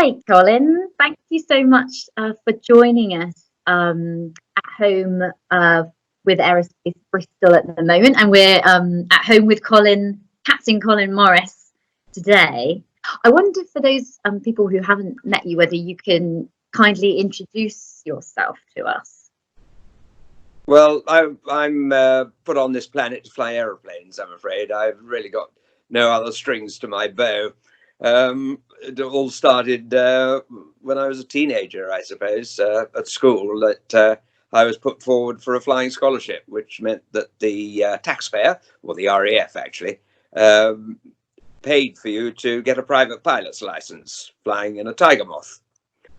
Hi, Colin. Thank you so much for joining us at home with Aerospace Bristol at the moment, and we're at home with Captain Colin Morris today. I wonder for those people who haven't met you, whether you can kindly introduce yourself to us. Well, I'm put on this planet to fly aeroplanes, I'm afraid. I've really got no other strings to my bow. It all started when I was a teenager, I suppose, at school, that I was put forward for a flying scholarship, which meant that the taxpayer, or the RAF actually, paid for you to get a private pilot's license flying in a Tiger Moth,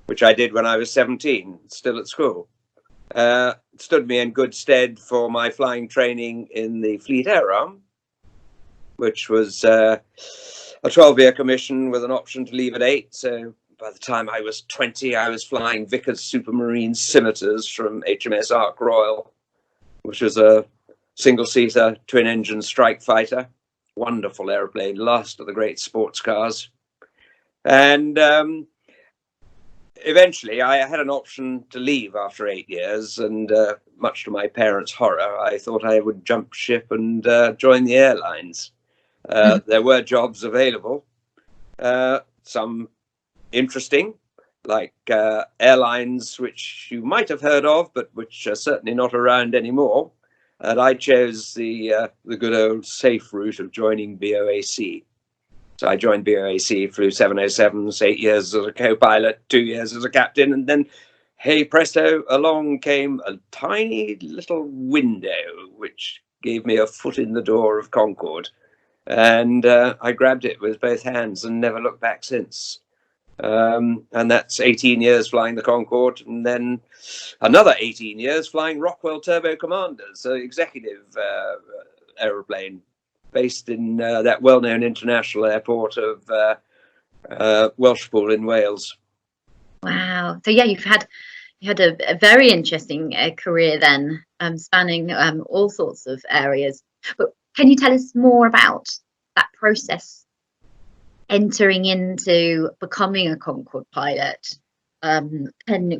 which I did when I was 17, still at school. Stood me in good stead for my flying training in the Fleet Air Arm, which was a 12-year commission with an option to leave at 8. So by the time I was 20, I was flying Vickers Supermarine Scimitars from HMS Ark Royal, which was a single-seater, twin-engine strike fighter. Wonderful aeroplane, last of the great sports cars. And eventually, I had an option to leave after 8 years, and much to my parents' horror, I thought I would jump ship and join the airlines. There were jobs available, some interesting, like airlines which you might have heard of, but which are certainly not around anymore. And I chose the good old safe route of joining BOAC. So I joined BOAC, flew 707s, 8 years as a co-pilot, 2 years as a captain, and then, hey presto, along came a tiny little window which gave me a foot in the door of Concord. And I grabbed it with both hands and never looked back since. And that's 18 years flying the Concorde, and then another 18 years flying Rockwell Turbo Commanders, an executive aeroplane based in that well-known international airport of Welshpool in Wales. Wow. So yeah, you had a very interesting career then, spanning all sorts of areas. But can you tell us more about that process, entering into becoming a Concorde pilot? And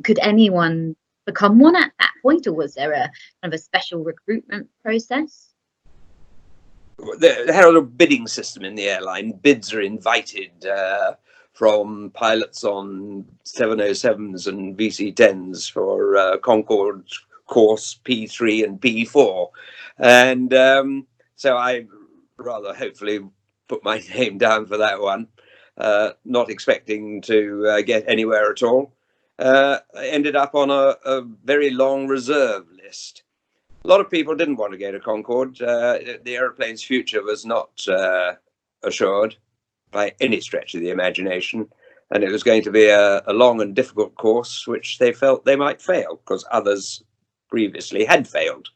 could anyone become one at that point, or was there a kind of a special recruitment process? They had a little bidding system in the airline. Bids are invited from pilots on 707s and VC10s for Concorde course P3 and P4. And so I rather hopefully put my name down for that one, not expecting to get anywhere at all. I ended up on a very long reserve list. A lot of people didn't want to go to Concorde. The aeroplane's future was not assured by any stretch of the imagination. And it was going to be a long and difficult course, which they felt they might fail because others previously had failed.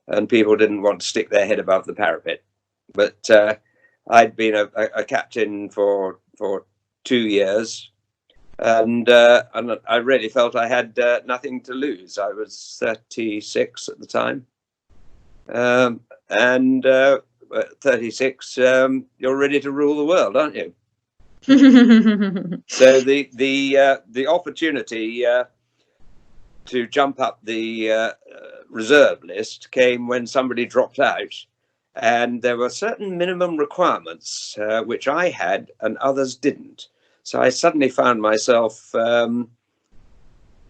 And people didn't want to stick their head above the parapet. But I'd been a captain for 2 years. And I really felt I had nothing to lose. I was 36 at the time. And 36, you're ready to rule the world, aren't you? So the opportunity to jump up the reserve list came when somebody dropped out. And there were certain minimum requirements which I had and others didn't. So I suddenly found myself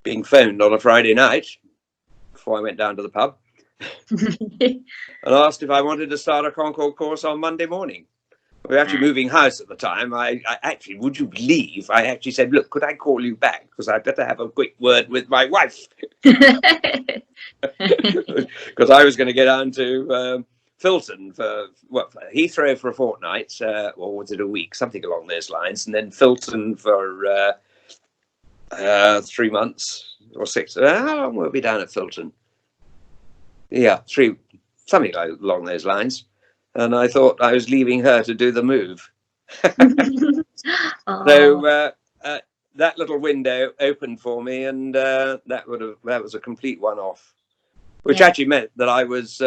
being phoned on a Friday night before I went down to the pub and asked if I wanted to start a Concorde course on Monday morning. We were actually moving house at the time. I actually, would you believe, I actually said, look, could I call you back? Because I'd better have a quick word with my wife. Because I was going to get down to Filton for Heathrow for a fortnight, or was it a week, something along those lines, and then Filton for 3 months or 6. How long will we be down at Filton? Yeah, 3, something along those lines. And I thought I was leaving her to do the move. So that little window opened for me, and that was a complete one-off. Which actually meant that I was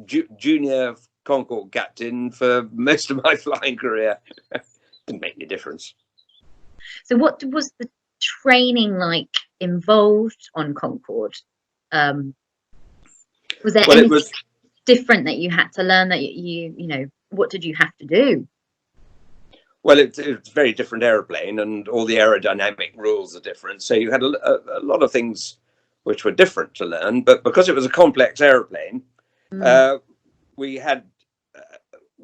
junior Concorde captain for most of my flying career. Didn't make any difference. So what was the training like involved on Concorde? Was there Well, it anything was. different that you had to learn, that you know, what did you have to do? Well, it's a very different aeroplane, and all the aerodynamic rules are different. So you had a lot of things which were different to learn. But because it was a complex aeroplane, Mm. we had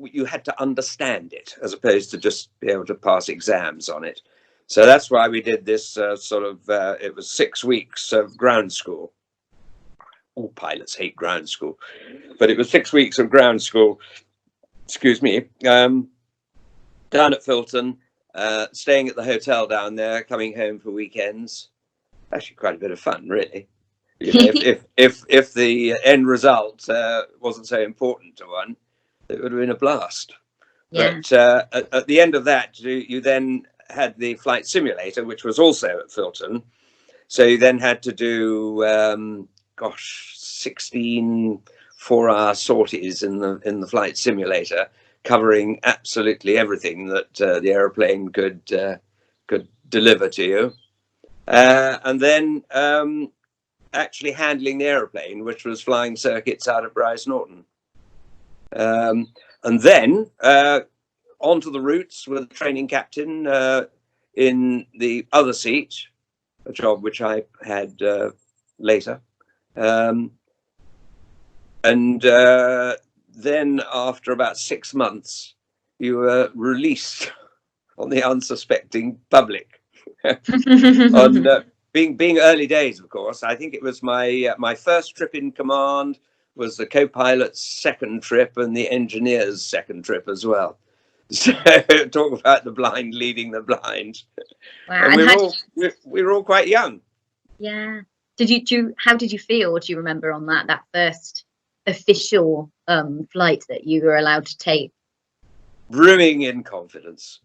you had to understand it as opposed to just be able to pass exams on it. So that's why we did this it was 6 weeks of ground school. All pilots hate ground school, but it was 6 weeks of ground school. Excuse me. Down at Filton, staying at the hotel down there, coming home for weekends. Actually, quite a bit of fun, really. You know, if the end result wasn't so important to one, it would have been a blast. Yeah. But at the end of that, you then had the flight simulator, which was also at Filton. So you then had to do 16 4-hour sorties in the flight simulator, covering absolutely everything that the aeroplane could deliver to you, and then actually handling the aeroplane, which was flying circuits out of Bryce Norton, and then onto the routes with the training captain in the other seat, a job which I had later. And then after about 6 months, you were released on the unsuspecting public. On being early days, of course. I think it was my first trip in command, was the co-pilot's second trip and the engineer's second trip as well. So talk about the blind leading the blind. Wow. And And we were all quite young. yeah. How did you feel? Do you remember on that first official flight that you were allowed to take? Brimming in confidence.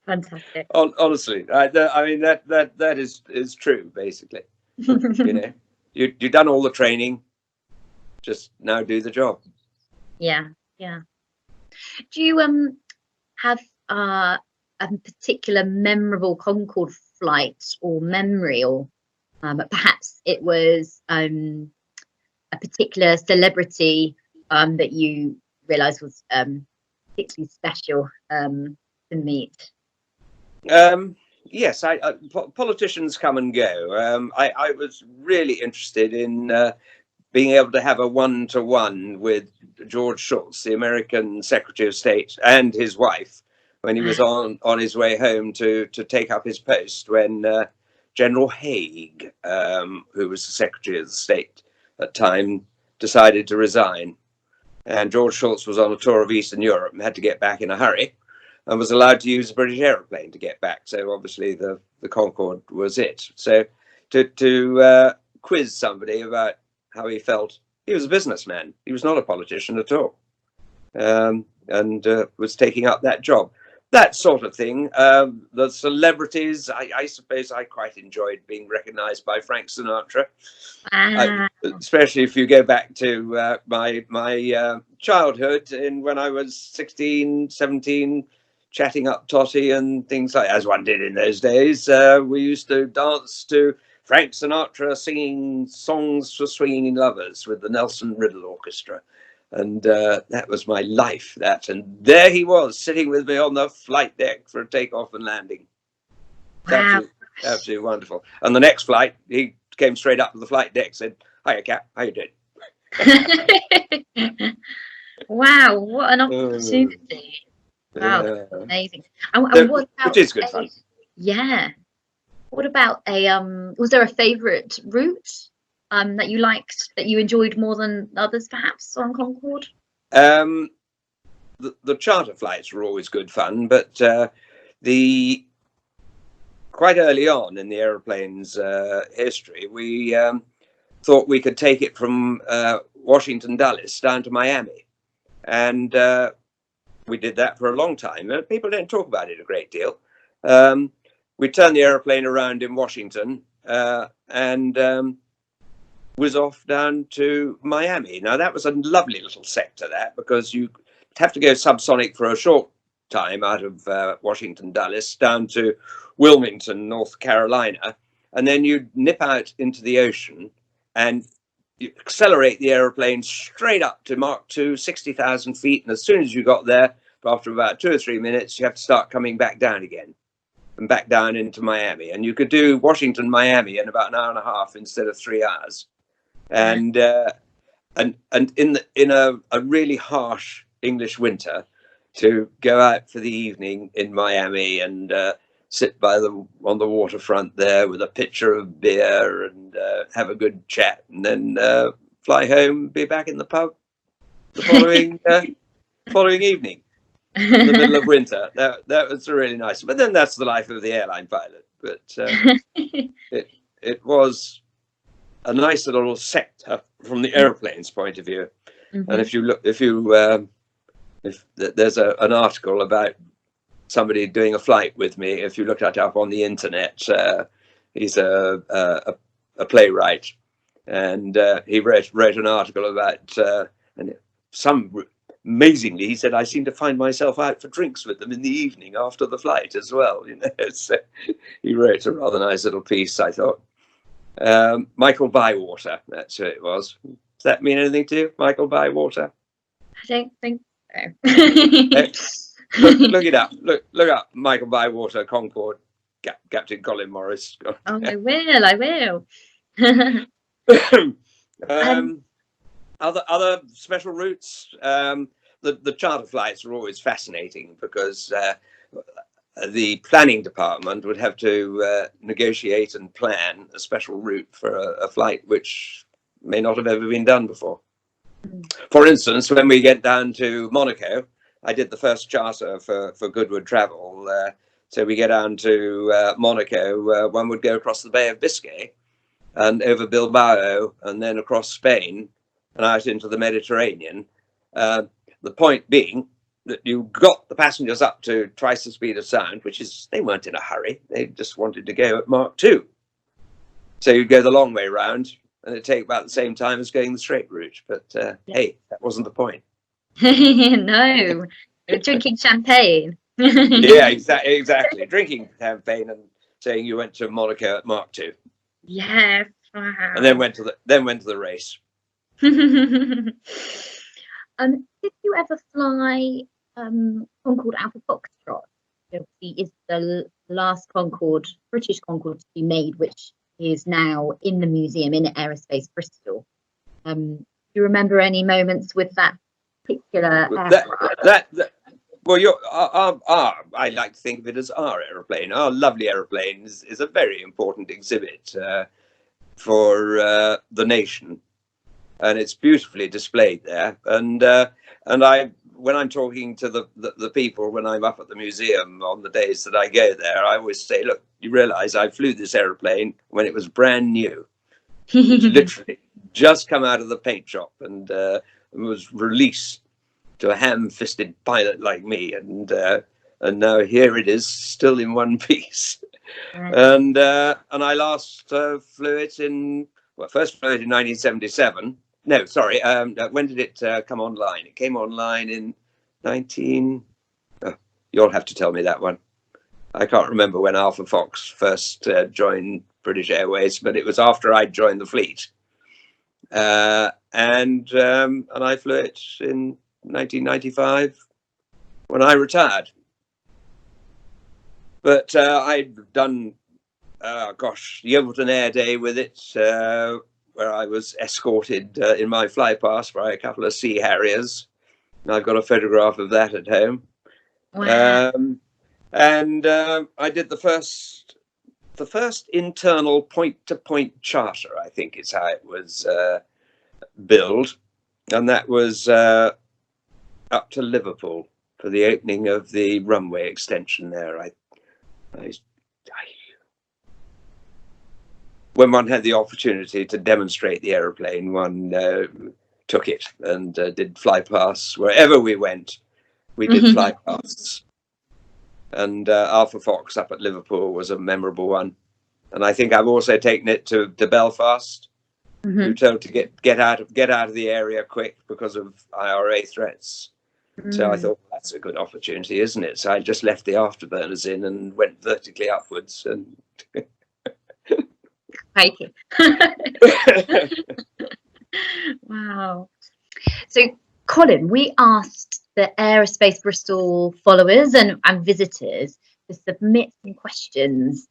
Fantastic. Honestly, I mean that is true. Basically, you know, you've done all the training, just now do the job. Yeah, yeah. Do you have a particular memorable Concorde flight or memory, or perhaps it was a particular celebrity that you realised was particularly special to meet? Yes, politicians come and go. I was really interested in being able to have a one-to-one with George Shultz, the American Secretary of State, and his wife, when he was on his way home to take up his post when General Haig, who was the Secretary of the State at the time, decided to resign. And George Shultz was on a tour of Eastern Europe and had to get back in a hurry, and was allowed to use a British aeroplane to get back. So obviously the Concorde was it. So to quiz somebody about how he felt, he was a businessman. He was not a politician at all, and was taking up that job. That sort of thing. The celebrities, I suppose I quite enjoyed being recognised by Frank Sinatra. Especially if you go back to my childhood, when I was 16, 17, chatting up Totty and things like, as one did in those days. We used to dance to Frank Sinatra singing songs for swinging lovers with the Nelson Riddle Orchestra. And that was my life, that. And there he was, sitting with me on the flight deck for a takeoff and landing. Wow. Absolutely wonderful. And the next flight, he came straight up to the flight deck, said, "Hiya, Cap, how you doing?" Wow, what an opportunity. Wow, Yeah. that's amazing. And what about which is good fun. Yeah. What about was there a favourite route that you liked, that you enjoyed more than others, perhaps, on Concorde? The charter flights were always good fun, but quite early on in the aeroplane's history, we thought we could take it from Washington Dulles down to Miami, and we did that for a long time. People don't talk about it a great deal. We turned the aeroplane around in Washington and was off down to Miami. Now that was a lovely little sector, that, because you have to go subsonic for a short time out of Washington Dulles down to Wilmington, North Carolina, and then you'd nip out into the ocean and you accelerate the aeroplane straight up to Mach 2, 60,000 feet. And as soon as you got there, after about 2 or 3 minutes, you have to start coming back down again and back down into Miami. And you could do Washington, Miami in about an hour and a half instead of 3 hours. And in a really harsh English winter, to go out for the evening in Miami and sit on the waterfront there with a pitcher of beer and have a good chat, and then fly home, be back in the pub the following evening in the middle of winter. That was really nice. But then that's the life of the airline pilot. But it was a nice little sector from the airplane's point of view. Mm-hmm. And if there's an article about somebody doing a flight with me, if you look that up on the internet, he's a playwright, and he wrote an article about and amazingly, he said, I seem to find myself out for drinks with them in the evening after the flight as well. So he wrote a rather nice little piece, I thought. Michael Bywater, that's who it was. Does that mean anything to you, Michael Bywater? I don't think so. Look it up. Look up Michael Bywater, Concorde, Captain Colin Morris. Oh, I will. Other special routes. The charter flights are always fascinating because the planning department would have to negotiate and plan a special route for a flight which may not have ever been done before. For instance, when we get down to Monaco, I did the first charter for Goodwood Travel. So we get down to Monaco, one would go across the Bay of Biscay and over Bilbao and then across Spain and out into the Mediterranean. The point being that you got the passengers up to twice the speed of sound, which is, they weren't in a hurry. They just wanted to go at Mach 2. So you'd go the long way round and it'd take about the same time as going the straight route. But hey, that wasn't the point. No, drinking champagne. Yeah, exactly. Drinking champagne and saying you went to Monaco at Mach 2. Yes. Wow. And then went to the race. Did you ever fly Concorde Alpha Foxtrot? Is the last British Concorde to be made, which is now in the museum in Aerospace Bristol. Do you remember any moments with that particular aircraft? Well, I like to think of it as our aeroplane. Our lovely aeroplane is a very important exhibit for the nation, and it's beautifully displayed there. And when I'm talking to the people, when I'm up at the museum on the days that I go there, I always say, look, you realize I flew this aeroplane when it was brand new. It's literally just come out of the paint shop and was released to a ham-fisted pilot like me, and now here it is, still in one piece. And I last flew it first flew it in 1977. No, sorry. When did it come online? It came online in you'll have to tell me that one. I can't remember when Alpha Fox first joined British Airways, but it was after I joined the fleet. And I flew it in 1995 when I retired. But I'd done, the Yeovilton Air Day with it, where I was escorted in my fly pass by a couple of Sea Harriers. And I've got a photograph of that at home. Wow. And I did the first internal point-to-point charter, I think is how it was billed. And that was up to Liverpool for the opening of the runway extension there. When one had the opportunity to demonstrate the aeroplane, one took it and did fly pass wherever we went. We did fly pasts, and Alpha Fox up at Liverpool was a memorable one. And I think I've also taken it to Belfast. We were told to get out of the area quick because of IRA threats. So I Mm. thought, that's a good opportunity, isn't it? So I just left the afterburners in and went vertically upwards. And Crikey. Wow. So, Colin, we asked the Aerospace Bristol followers and visitors to submit some questions,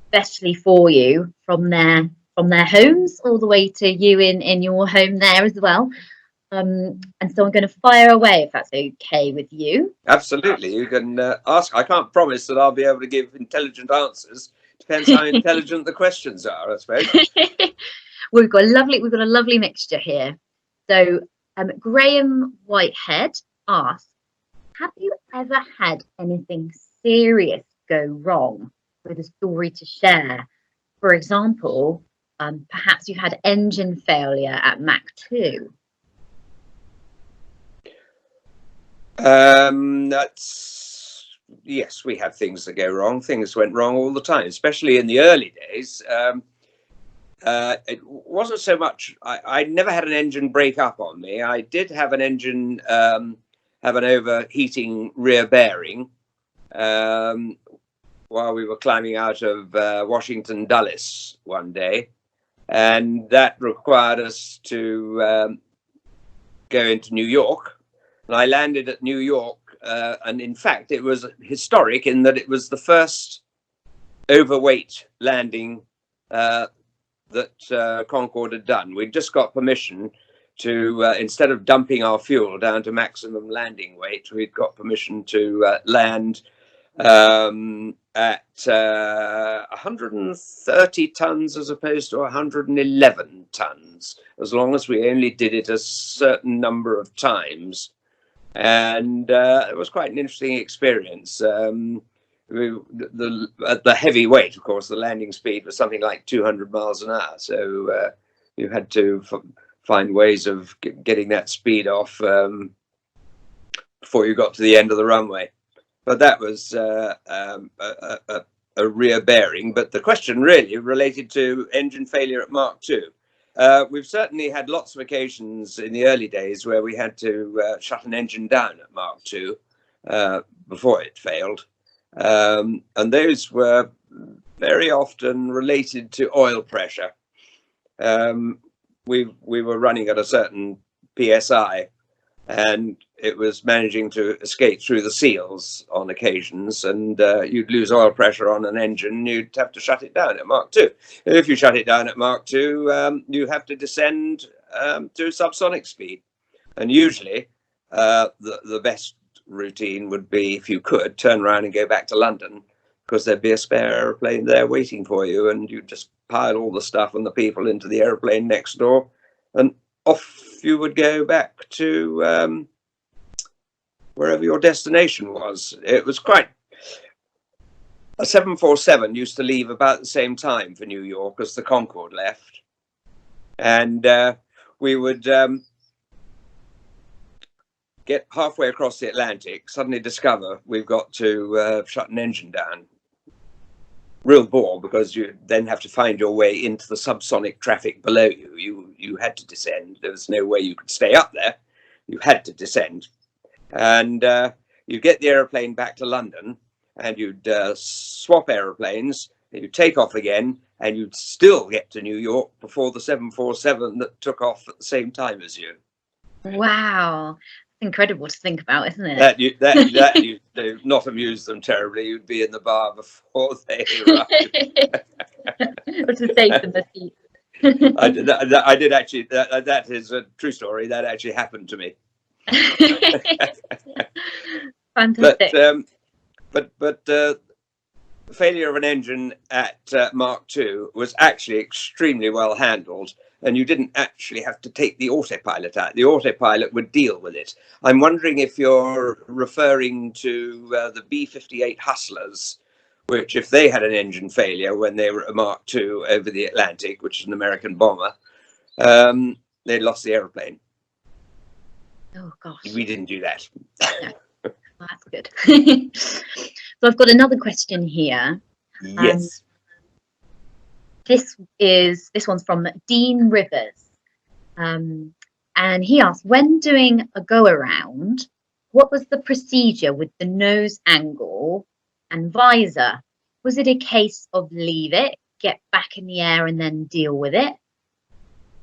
especially for you from their homes all the way to you in your home there as well. And so I'm going to fire away if that's okay with you. absolutely, you can ask. I can't promise that I'll be able to give intelligent answers. Depends how intelligent the questions are, I suppose. We've got a lovely mixture here. So Graham Whitehead asks, have you ever had anything serious go wrong with a story to share? For example, perhaps you had engine failure at Mach 2. Yes, we have things that go wrong. Things went wrong all the time, especially in the early days. It wasn't so much. I never had an engine break up on me. I did have an engine have an overheating rear bearing while we were climbing out of Washington Dulles one day, and that required us to go into New York. And I landed at New York, and in fact, it was historic in that it was the first overweight landing that Concorde had done. We'd just got permission to, instead of dumping our fuel down to maximum landing weight, we'd got permission to land at 130 tons as opposed to 111 tons, as long as we only did it a certain number of times. And it was quite an interesting experience. At the heavy weight, of course, the landing speed was something like 200 miles an hour. So you had to find ways of getting that speed off before you got to the end of the runway. But that was a rear bearing. But the question really related to engine failure at Mark II. We've certainly had lots of occasions in the early days where we had to shut an engine down at Mark II before it failed. And those were very often related to oil pressure. We were running at a certain PSI, and it was managing to escape through the seals on occasions, and you'd lose oil pressure on an engine. You'd have to shut it down at Mark II. If you shut it down at Mark II, you have to descend to subsonic speed. And usually the best routine would be, if you could, turn around and go back to London, because there'd be a spare aeroplane there waiting for you, and you just pile all the stuff and the people into the aeroplane next door, and off you would go back to wherever your destination was. It was quite... A 747 used to leave about the same time for New York as the Concorde left, and we would get halfway across the Atlantic, suddenly discover we've got to shut an engine down. Real bore, because you then have to find your way into the subsonic traffic below you. You had to descend. There was no way you could stay up there. You had to descend. And you'd get the aeroplane back to London, and you'd swap aeroplanes, and you'd take off again, and you'd still get to New York before the 747 that took off at the same time as you. Wow. Incredible to think about, isn't it? That used to not amuse them terribly. You'd be in the bar before they arrived. Or to save them the seat. I did actually. That is a true story. That actually happened to me. Fantastic. But the failure of an engine at Mark II was actually extremely well handled, and you didn't actually have to take the autopilot out. The autopilot would deal with it. I'm wondering if you're referring to the B-58 Hustlers, which, if they had an engine failure when they were at Mark II over the Atlantic, which is an American bomber, they lost the aeroplane. Oh gosh. We didn't do that. No. Well, that's good. So I've got another question here. Yes. This one's from Dean Rivers, and he asks, when doing a go around, What was the procedure with the nose angle and visor? Was it a case of leave it, get back in the air and then deal with it?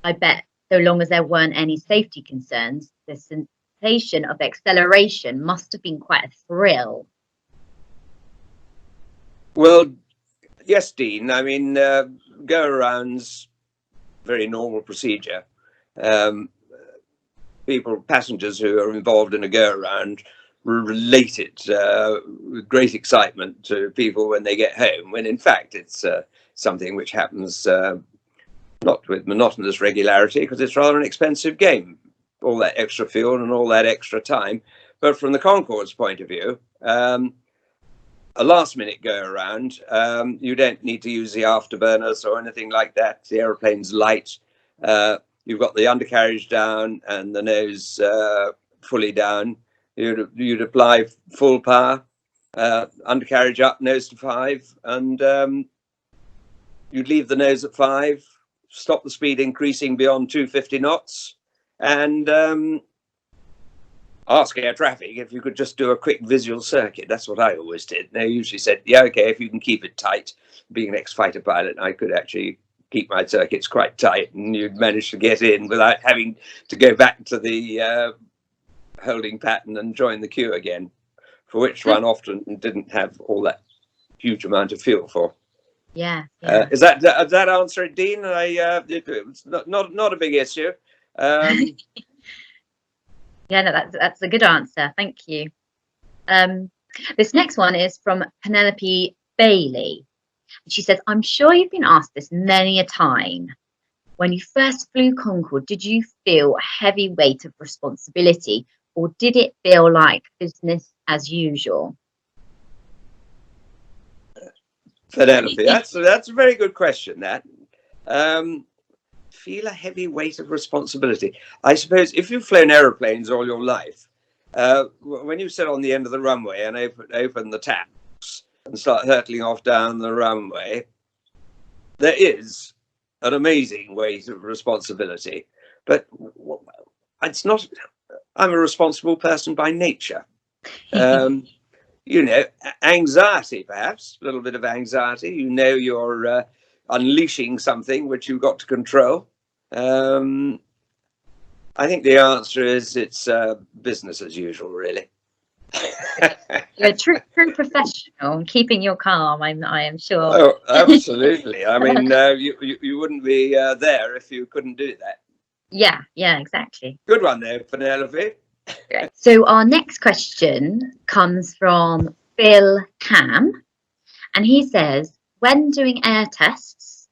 I bet so long as there weren't any safety concerns, the sensation of acceleration must have been quite a thrill. Well, yes, Dean. I mean, go-arounds, very normal procedure. Passengers who are involved in a go-around relate it with great excitement to people when they get home, when in fact it's something which happens not with monotonous regularity, because it's rather an expensive game, all that extra fuel and all that extra time. But from the Concorde's point of view, a last minute go around, you don't need to use the afterburners or anything like that. The aeroplane's light. You've got the undercarriage down and the nose fully down. You'd apply full power, undercarriage up, nose to 5, and you'd leave the nose at 5, stop the speed increasing beyond 250 knots, and ask air traffic if you could just do a quick visual circuit. That's what I always did. They usually said, yeah, okay, if you can keep it tight. Being an ex-fighter pilot, I could actually keep my circuits quite tight, and you'd manage to get in without having to go back to the holding pattern and join the queue again, for which one often didn't have all that huge amount of fuel for. Yeah. Does that answer it, Dean? It's not a big issue. Yeah, no, that's a good answer. Thank you. This next one is from Penelope Bailey. She says, I'm sure you've been asked this many a time. When you first flew Concorde, did you feel a heavy weight of responsibility, or did it feel like business as usual? Penelope, that's a very good question, that. Feel a heavy weight of responsibility. I suppose if you've flown aeroplanes all your life, when you sit on the end of the runway and open the taps and start hurtling off down the runway, there is an amazing weight of responsibility. But it's not. I'm a responsible person by nature. You know, anxiety, perhaps, a little bit of anxiety. You know, you're unleashing something which you've got to control. I think the answer is it's business as usual, really. You're a true professional, keeping your calm, I am sure. Oh, absolutely. I mean, you wouldn't be there if you couldn't do that. Yeah, exactly. Good one there, Penelope. So our next question comes from Phil Cam, and he says, when doing air tests,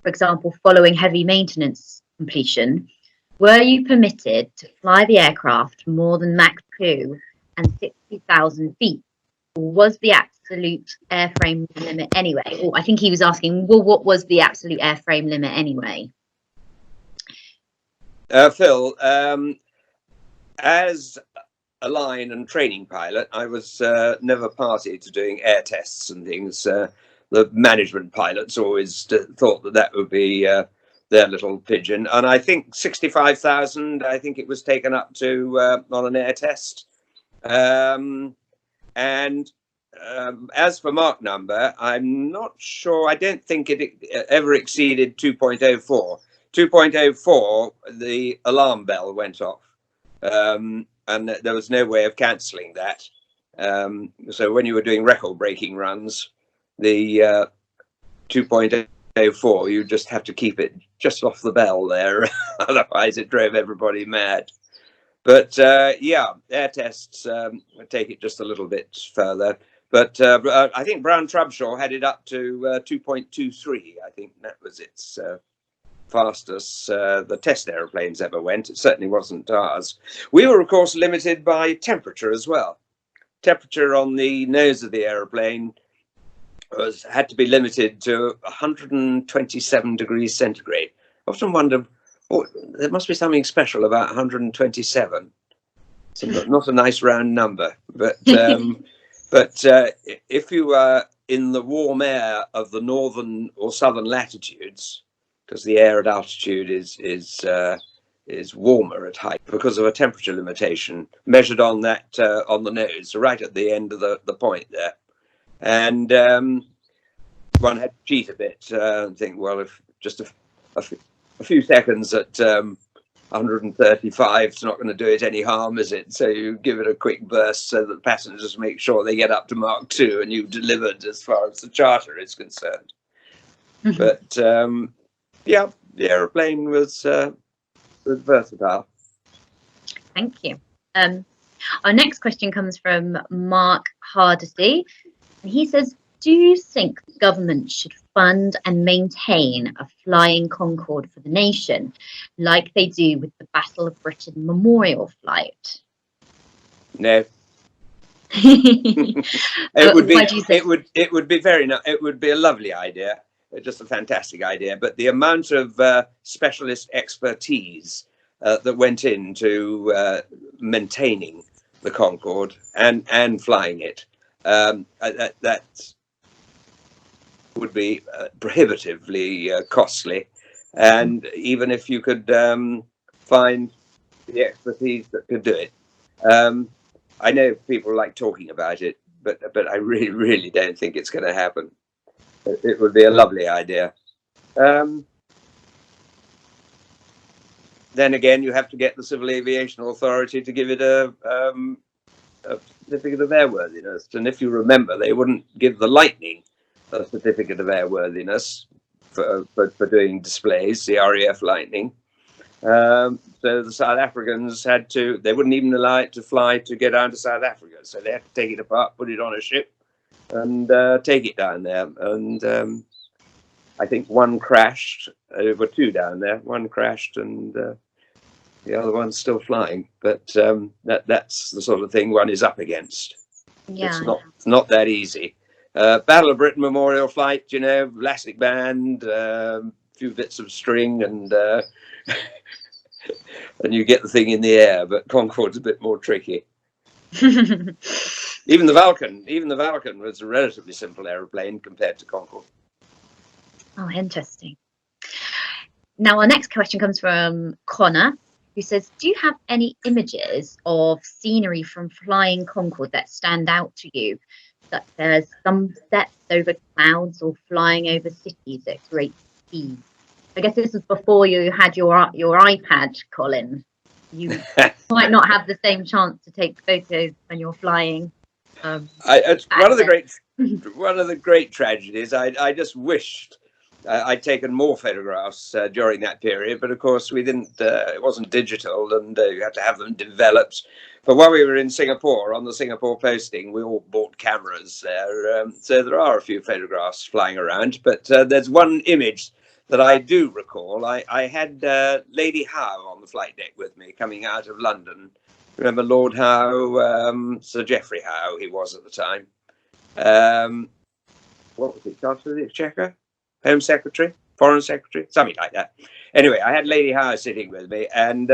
for example, following heavy maintenance completion, were you permitted to fly the aircraft more than Mach 2 and 60,000 feet? Or was the absolute airframe limit anyway? Or I think he was asking, well, what was the absolute airframe limit anyway? Phil, as a line and training pilot, I was never party to doing air tests and things. The management pilots always thought that would be their little pigeon. And I think 65,000, I think it was taken up to on an air test. And as for Mach number, I'm not sure. I don't think it ever exceeded 2.04. 2.04, the alarm bell went off. And there was no way of cancelling that. So when you were doing record-breaking runs, the 2.04, you just have to keep it just off the bell there. Otherwise, it drove everybody mad. But yeah, air tests take it just a little bit further. But I think Brown Trubshaw had it up to 2.23. I think that was its fastest the test aeroplanes ever went. It certainly wasn't ours. We were, of course, limited by temperature as well. Temperature on the nose of the aeroplane had to be limited to 127 degrees centigrade. I often wonder, there must be something special about 127. It's not a nice round number, but if you were in the warm air of the northern or southern latitudes, because the air at altitude is is warmer at height because of a temperature limitation measured on that on the nose, right at the end of the point there. And one had to cheat a bit and think, well, if just a few seconds at 135 is not going to do it any harm, is it? So you give it a quick burst so that the passengers make sure they get up to Mark 2 and you've delivered as far as the charter is concerned. But yeah, the aeroplane was versatile. Thank you. Our next question comes from Mark Hardesty, and he says, do you think the government should fund and maintain a flying Concorde for the nation, like they do with the Battle of Britain memorial flight? No. It would be very nice. It would be a lovely idea, just a fantastic idea. But the amount of specialist expertise that went into maintaining the Concorde and flying it, that would be prohibitively costly. And even if you could find the expertise that could do it, I know people like talking about it, but I really don't think it's going to happen. It would be a lovely idea. Then again, you have to get the Civil Aviation Authority to give it a certificate of airworthiness. And if you remember, they wouldn't give the Lightning a certificate of airworthiness for doing displays, the RAF Lightning. So the South Africans they wouldn't even allow it to fly to get down to South Africa. So they had to take it apart, put it on a ship and take it down there. And I think one crashed. There were two down there. One crashed and the other one's still flying. But that's the sort of thing one is up against. Yeah. It's not that easy. Battle of Britain memorial flight, you know, elastic band, few bits of string and and you get the thing in the air. But Concorde's a bit more tricky. Even the Vulcan was a relatively simple aeroplane compared to Concorde. Oh, interesting. Now our next question comes from Connor, who says, do you have any images of scenery from flying Concorde that stand out to you, such as sunsets over clouds or flying over cities at great speed? I guess this was before you had your iPad, Colin. You might not have the same chance to take photos when you're flying. It's one of the great tragedies. I just wished I'd taken more photographs during that period, but of course we didn't. It wasn't digital, and you had to have them developed. But while we were in Singapore on the Singapore posting, we all bought cameras there, so there are a few photographs flying around. But there's one image that I do recall. I had Lady Howe on the flight deck with me coming out of London. Remember Lord Howe, Sir Geoffrey Howe, he was at the time. What was it, Chancellor of the Exchequer? Home Secretary? Foreign Secretary? Something like that. Anyway, I had Lady Howe sitting with me, and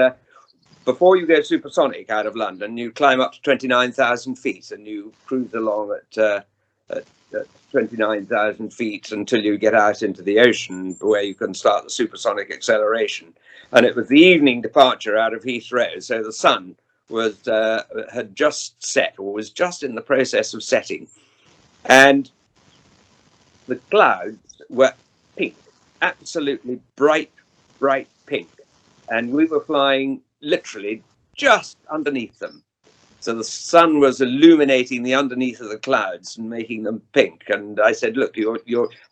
before you go supersonic out of London, you climb up to 29,000 feet and you cruise along at 29,000 feet until you get out into the ocean where you can start the supersonic acceleration. And it was the evening departure out of Heathrow, so the sun had just set, or was just in the process of setting, and the clouds were pink, absolutely bright pink, and we were flying literally just underneath them. So the sun was illuminating the underneath of the clouds and making them pink. And I said, look,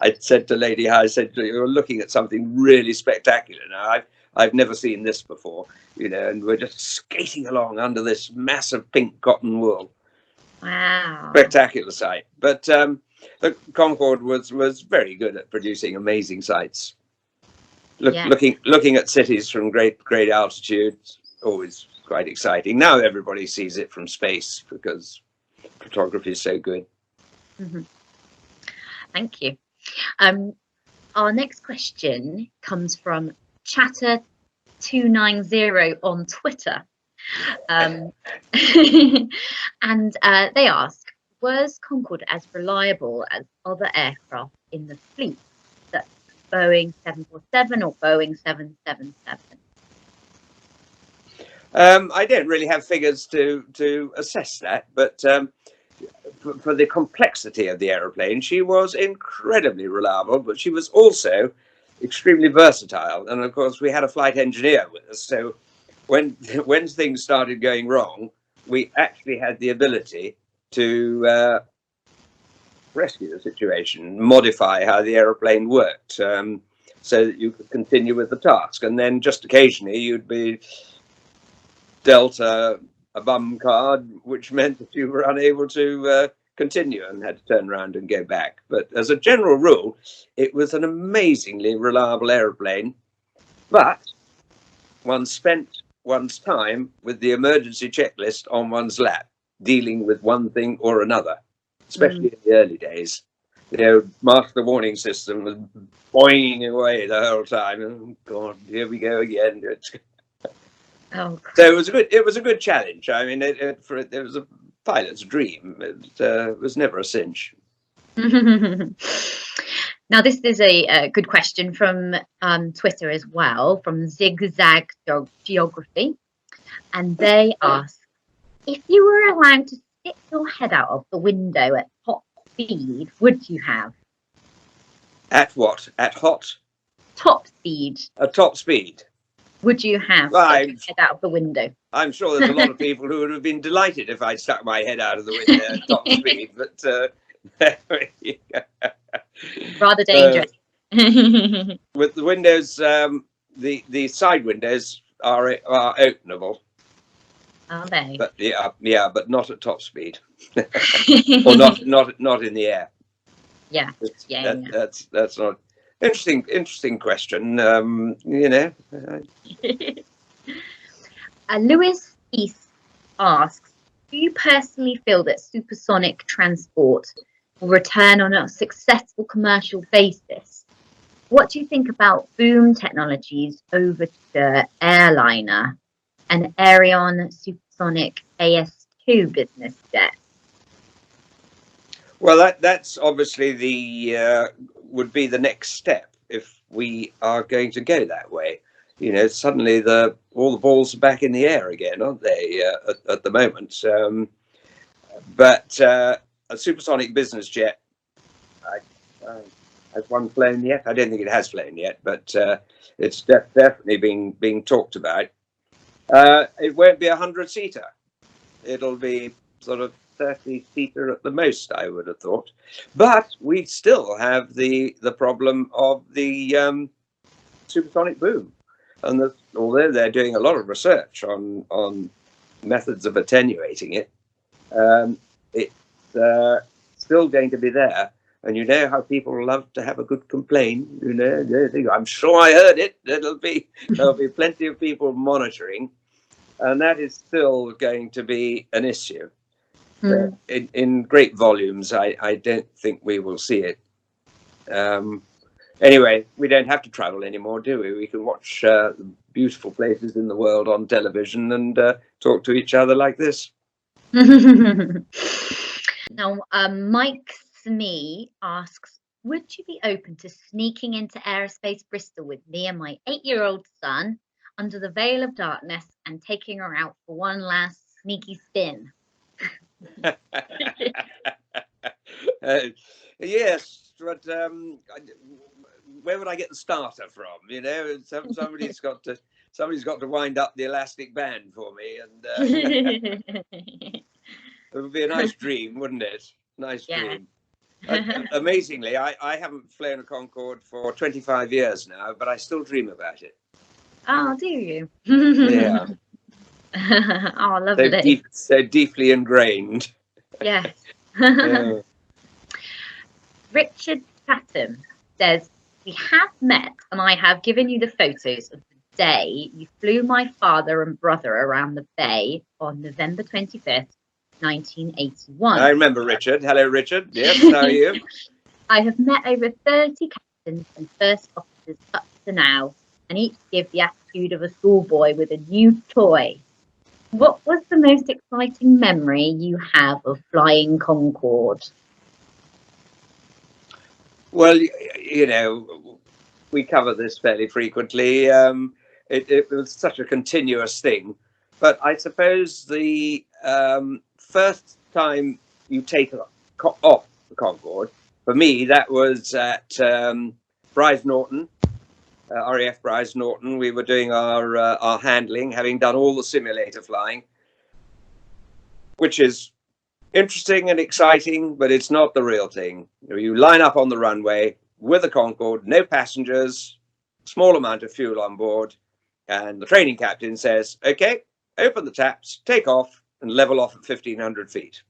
I said to Lady Howe, I said, you're looking at something really spectacular. Now, I've never seen this before, you know, and we're just skating along under this massive pink cotton wool. Wow. Spectacular sight. But the Concorde was very good at producing amazing sights. Looking at cities from great altitude, always quite exciting. Now everybody sees it from space because photography is so good. Mm-hmm. Thank you. Our next question comes from Chatter290 on Twitter. And they ask, was Concorde as reliable as other aircraft in the fleet, such as Boeing 747 or Boeing 777? I don't really have figures to assess that, but for the complexity of the aeroplane, she was incredibly reliable, but she was also extremely versatile. And of course, we had a flight engineer with us, so when things started going wrong, we actually had the ability to rescue the situation, modify how the aeroplane worked, so that you could continue with the task. And then just occasionally you'd be dealt a bum card, which meant that you were unable to continue and had to turn around and go back. But as a general rule, it was an amazingly reliable aeroplane. But one spent one's time with the emergency checklist on one's lap, dealing with one thing or another, especially in the early days. You know, master warning system was boinging away the whole time. Oh God, here we go again. Oh, So it was a good challenge. I mean, it was a pilot's dream. It was never a cinch. now this is a good question from Twitter as well, from Zigzag Geography, and they ask, if you were allowed to stick your head out of the window at top speed, would you have? At what? At hot? Top speed. At top speed. Would you have Well, stuck your head out of the window? I'm sure there's a lot of people who would have been delighted if I'd stuck my head out of the window at top speed, but rather dangerous. With the windows, the side windows are openable. Are they? But yeah, but not at top speed, or not in the air. Yeah, That's not interesting question. You know. Lewis East asks, do you personally feel that supersonic transport will return on a successful commercial basis? What do you think about boom technologies over the airliner and Aerion supersonic AS2 business jet? Well, that's obviously would be the next step if we are going to go that way. You know, suddenly all the balls are back in the air again, aren't they? At the moment, but a supersonic business jet, has one flown yet? I don't think it has flown yet, but it's definitely being talked about. It won't be a 100-seater. It'll be sort of 30-seater at the most, I would have thought. But we still have the problem of the supersonic boom. And although they're doing a lot of research on methods of attenuating it, it's still going to be there. And you know how people love to have a good complaint. You know, I'm sure I heard it. There'll be plenty of people monitoring, and that is still going to be an issue. In great volumes, I don't think we will see it. Anyway, we don't have to travel anymore, do we? We can watch beautiful places in the world on television and talk to each other like this. Now, Mike Smee asks, would you be open to sneaking into Aerospace Bristol with me and my 8-year-old son under the veil of darkness and taking her out for one last sneaky spin? Yes, but where would I get the starter from? You know, somebody's got to wind up the elastic band for me, and it would be a nice dream, wouldn't it? Nice dream. Amazingly, I haven't flown a Concorde for 25 years now, but I still dream about it. Oh, do you? Yeah. Oh, lovely. So deeply ingrained. Yes. Yeah. Richard Chatham says, we have met and I have given you the photos of the day you flew my father and brother around the bay on November 25th, 1981. I remember Richard. Hello, Richard. Yes, how are you? I have met over 30 captains and first officers up to now, and each give the attitude of a schoolboy with a new toy. What was the most exciting memory you have of flying Concorde? Well, you know, we cover this fairly frequently. It was such a continuous thing. but I suppose the first time you take off the Concorde, for me, that was at Bryce Norton, RAF Bryce Norton. We were doing our handling, having done all the simulator flying, which is interesting and exciting, but it's not the real thing. You line up on the runway with a Concorde, no passengers, small amount of fuel on board, and the training captain says, okay, open the taps, take off, and level off at 1,500 feet.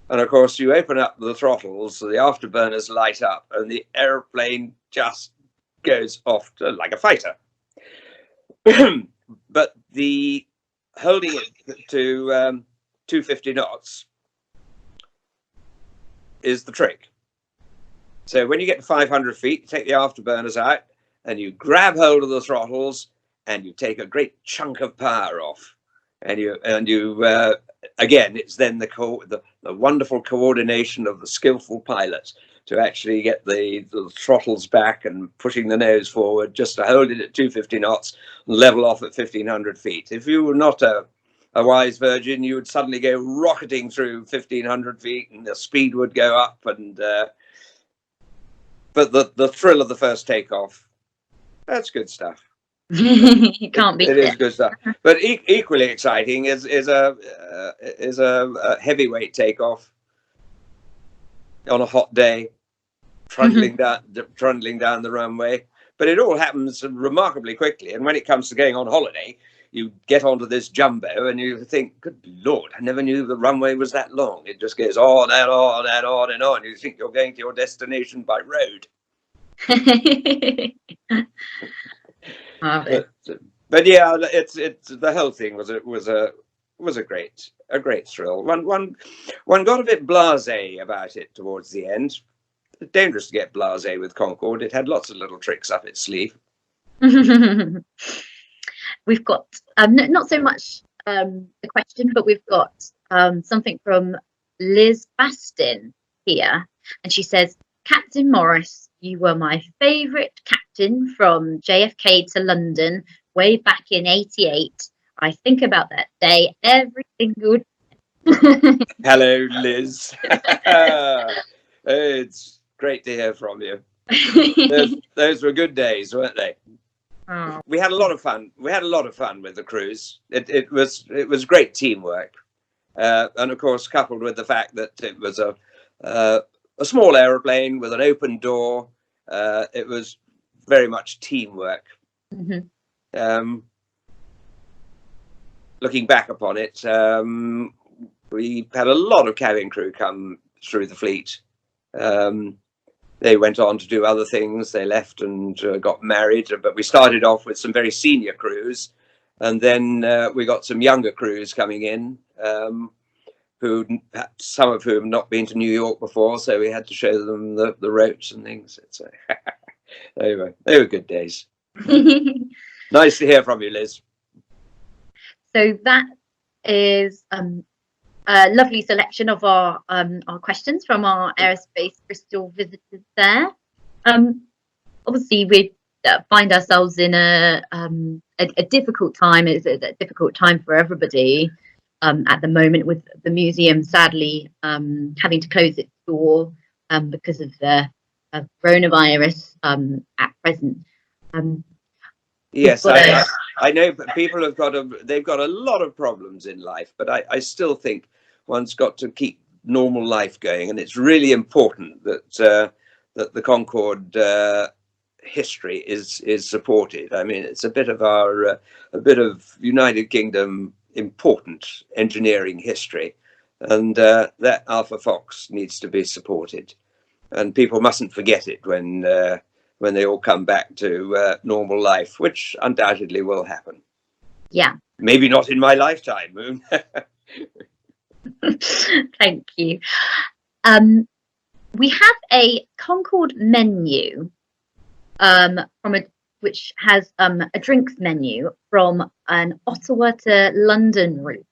And of course, you open up the throttles, so the afterburners light up, and the airplane just goes off like a fighter. But the holding it to 250 knots is the trick. So when you get to 500 feet, you take the afterburners out, and you grab hold of the throttles, and you take a great chunk of power off. And you again, it's then the wonderful coordination of the skillful pilot to actually get the throttles back and pushing the nose forward just to hold it at 250 knots and level off at 1,500 feet. If you were not a wise virgin, you would suddenly go rocketing through 1,500 feet and the speed would go up. And but the thrill of the first takeoff, that's good stuff. You can't beat it. It is good stuff. But equally exciting is a heavyweight takeoff on a hot day, trundling down the runway. But it all happens remarkably quickly. And when it comes to going on holiday, you get onto this jumbo and you think, good Lord, I never knew the runway was that long. It just goes on and on and on and on. You think you're going to your destination by road. But yeah, it's the whole thing was a great thrill. One got a bit blasé about it towards the end. It's dangerous to get blasé with Concorde. It had lots of little tricks up its sleeve. We've got not so much a question, but we've got something from Liz Bustin here, and she says, Captain Morris, you were my favourite captain from JFK to London way back in '88. I think about that day every single day. Hello, Liz. It's great to hear from you. Those were good days, weren't they? Oh. We had a lot of fun. We had a lot of fun with the cruise. It was great teamwork, and of course, coupled with the fact that it was a small aeroplane with an open door, it was very much teamwork. Mm-hmm. Looking back upon it, we had a lot of cabin crew come through the fleet. They went on to do other things. They left and got married, but we started off with some very senior crews, and then we got some younger crews coming in, who some of whom had not been to New York before, so we had to show them the ropes and things. They were good days. Nice to hear from you, Liz. So that is a lovely selection of our questions from our Aerospace Bristol visitors there. Obviously, we find ourselves in a difficult time. It's a difficult time for everybody at the moment, with the museum sadly having to close its door because of the coronavirus at present. Yes, I know, but people they've got a lot of problems in life, but I still think one's got to keep normal life going, and it's really important that that the Concorde history is supported. I mean, it's a bit of United Kingdom important engineering history, and that Alpha Fox needs to be supported, and people mustn't forget it when they all come back to normal life, which undoubtedly will happen. Yeah. Maybe not in my lifetime, Moon. Thank you. We have a Concorde menu which has a drinks menu from an Ottawa to London route.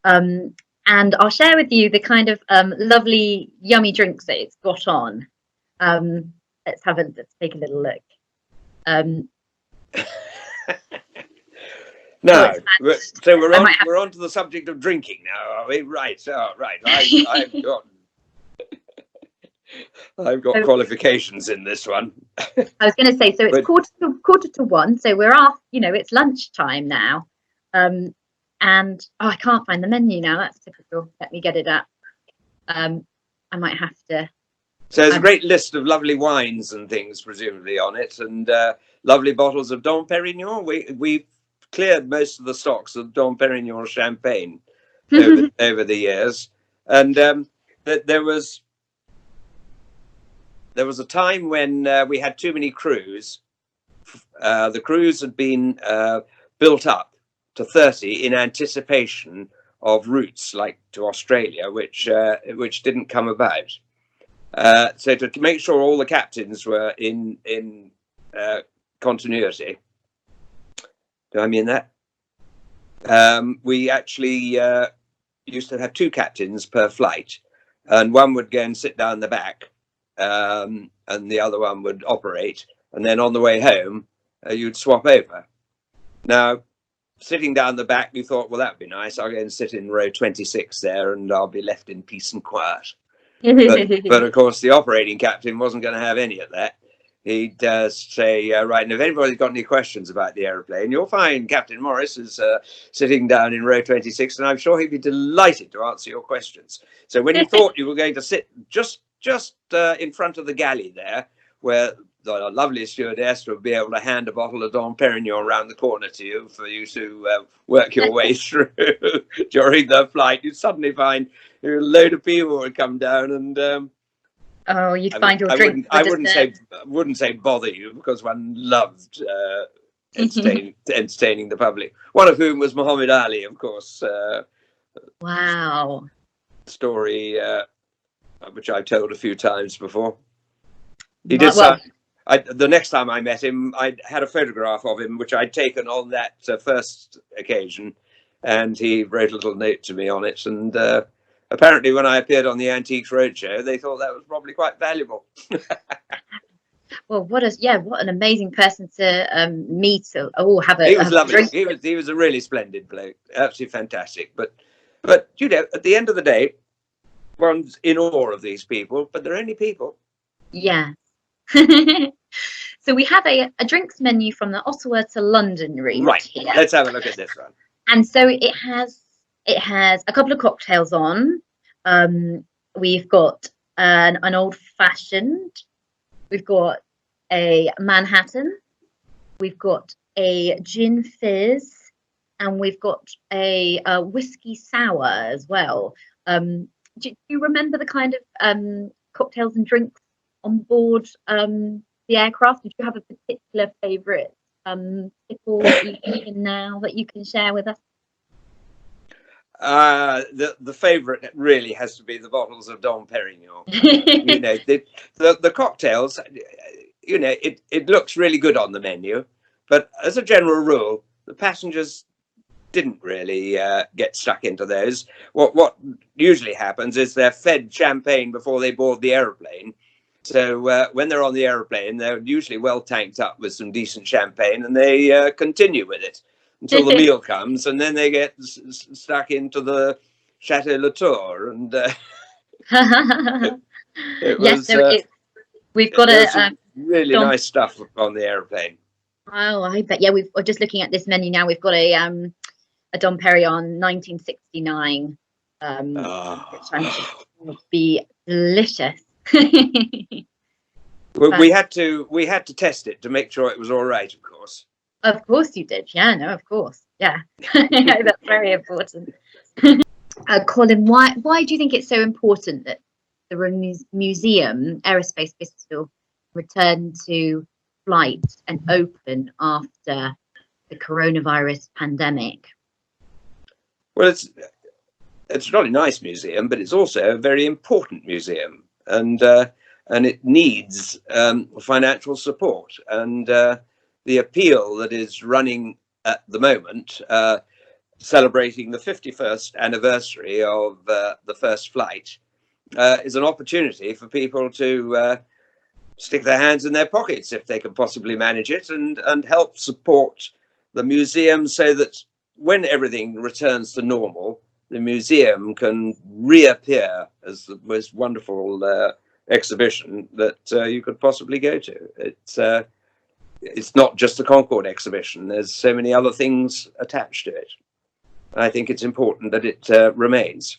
And I'll share with you the kind of lovely, yummy drinks that it's got on. Let's take a little look. Oh, No, it's mad. so we're I on might have. we're on to the subject of drinking now, are we? Right. Oh, right. I've got So qualifications in this one. I was going to say, so it's But quarter to one. So we're off. It's lunchtime now. And I can't find the menu now. That's typical. Let me get it up. I might have to. so there's a Um, great list of lovely wines and things presumably on it, and lovely bottles of Dom Perignon. We've cleared most of the stocks of Dom Perignon champagne over the years, and there was a time when we had too many crews. The crews had been built up to 30 in anticipation of routes like to Australia, which didn't come about. So to make sure all the captains were in continuity, do I mean that? We actually used to have 2 captains per flight, and one would go and sit down the back, and the other one would operate, and then on the way home you'd swap over. Now, sitting down the back, you thought, well, that'd be nice. I'll go and sit in row 26 there, and I'll be left in peace and quiet. But of course, the operating captain wasn't going to have any of that. He'd say, right, and if anybody's got any questions about the aeroplane, you'll find Captain Morris is sitting down in row 26, and I'm sure he'd be delighted to answer your questions. So when you thought you were going to sit just in front of the galley there, where the lovely stewardess would be able to hand a bottle of Dom Perignon around the corner to you for you to work your way through during the flight, you'd suddenly find a load of people would come down, and Oh, you'd find your drink. I wouldn't say bother you, because one loved entertaining the public. One of whom was Muhammad Ali, of course. Wow. Story which I've told a few times before. He did. The next time I met him, I had a photograph of him, which I'd taken on that first occasion, and he wrote a little note to me on it. And apparently, when I appeared on the Antiques Roadshow, they thought that was probably quite valuable. Well, what an amazing person to meet. Have a. He was lovely. Drink. He was a really splendid bloke, absolutely fantastic. But at the end of the day, one's in awe of these people, but they're only people. Yeah. So we have a drinks menu from the Ottawa to London route. Right. Here. Let's have a look at this one. And so it has a couple of cocktails on. We've got an old fashioned. We've got a Manhattan. We've got a gin fizz, and we've got a whiskey sour as well. Do you remember the kind of cocktails and drinks on board the aircraft? Did you have a particular favourite tipple even now that you can share with us? The favourite really has to be the bottles of Dom Perignon. The cocktails, it looks really good on the menu, but as a general rule, the passengers didn't really get stuck into those. What usually happens is they're fed champagne before they board the aeroplane. So when they're on the aeroplane, they're usually well tanked up with some decent champagne, and they continue with it until the meal comes, and then they get stuck into the Chateau Latour. And we've got really nice stuff on the aeroplane. Oh, I bet. Yeah, we're just looking at this menu now. We've got a Dom Perignon 1969, which I'm sure would be delicious. We had to test it to make sure it was all right, of course. Of course you did. Yeah, no, of course. Yeah. That's very important. Colin, why do you think it's so important that the museum, Aerospace Bristol, return to flight and open after the coronavirus pandemic? Well, it's a really nice museum, but it's also a very important museum, and it needs financial support. And the appeal that is running at the moment, celebrating the 51st anniversary of the first flight, is an opportunity for people to stick their hands in their pockets if they can possibly manage it, and help support the museum so that when everything returns to normal, the museum can reappear as the most wonderful exhibition that you could possibly go to. It's not just a Concorde exhibition. There's so many other things attached to it. I think it's important that it remains.